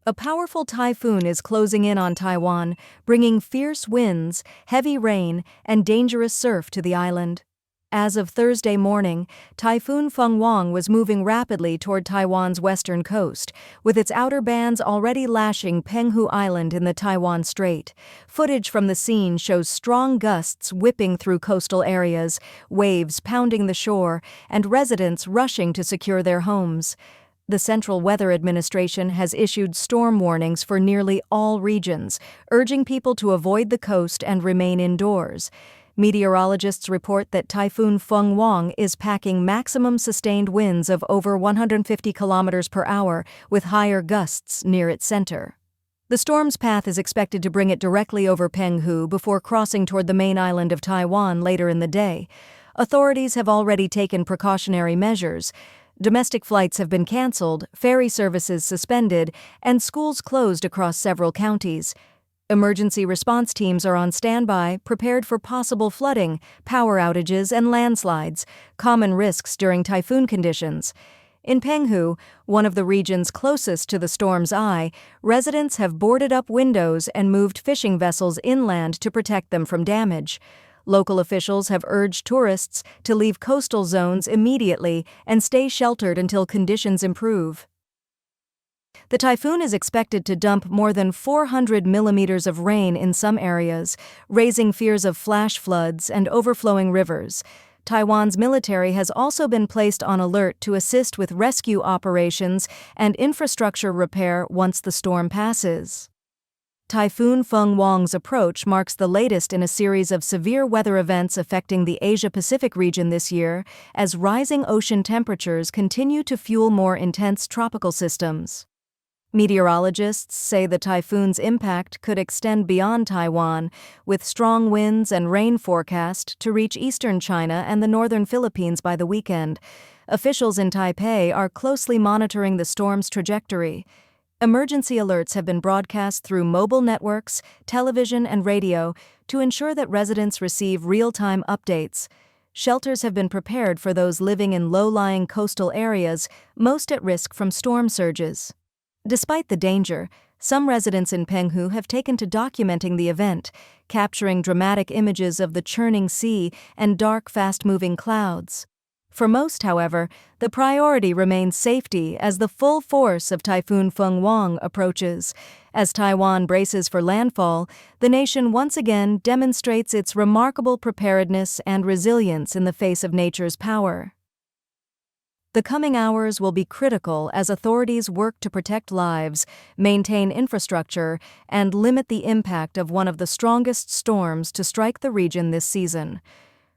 A powerful typhoon is closing in on Taiwan, bringing fierce winds, heavy rain, and dangerous surf to the island. As of Thursday morning, Typhoon Fung-wong was moving rapidly toward Taiwan's western coast, with its outer bands already lashing Penghu Island in the Taiwan Strait. Footage from the scene shows strong gusts whipping through coastal areas, waves pounding the shore, and residents rushing to secure their homes. The Central Weather Administration has issued storm warnings for nearly all regions, urging people to avoid the coast and remain indoors. Meteorologists report that Typhoon Fung-wong is packing maximum sustained winds of over 150 kilometers per hour, with higher gusts near its center. The storm's path is expected to bring it directly over Penghu before crossing toward the main island of Taiwan later in the day. Authorities have already taken precautionary measures. Domestic flights have been canceled, ferry services suspended, and schools closed across several counties. Emergency response teams are on standby, prepared for possible flooding, power outages, and landslides, common risks during typhoon conditions. In Penghu, one of the regions closest to the storm's eye, residents have boarded up windows and moved fishing vessels inland to protect them from damage. Local officials have urged tourists to leave coastal zones immediately and stay sheltered until conditions improve. The typhoon is expected to dump more than 400 millimeters of rain in some areas, raising fears of flash floods and overflowing rivers. Taiwan's military has also been placed on alert to assist with rescue operations and infrastructure repair once the storm passes. Typhoon Fung-wong's approach marks the latest in a series of severe weather events affecting the Asia-Pacific region this year, as rising ocean temperatures continue to fuel more intense tropical systems. Meteorologists say the typhoon's impact could extend beyond Taiwan, with strong winds and rain forecast to reach eastern China and the northern Philippines by the weekend. Officials in Taipei are closely monitoring the storm's trajectory. Emergency alerts have been broadcast through mobile networks, television, and radio to ensure that residents receive real-time updates. Shelters have been prepared for those living in low-lying coastal areas, most at risk from storm surges. Despite the danger, some residents in Penghu have taken to documenting the event, capturing dramatic images of the churning sea and dark, fast-moving clouds. For most, however, the priority remains safety as the full force of Typhoon Fung-wong approaches. As Taiwan braces for landfall, the nation once again demonstrates its remarkable preparedness and resilience in the face of nature's power. The coming hours will be critical as authorities work to protect lives, maintain infrastructure, and limit the impact of one of the strongest storms to strike the region this season.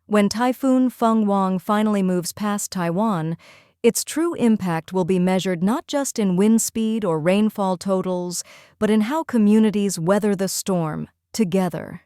When Typhoon Fung-wong finally moves past Taiwan, its true impact will be measured not just in wind speed or rainfall totals, but in how communities weather the storm together.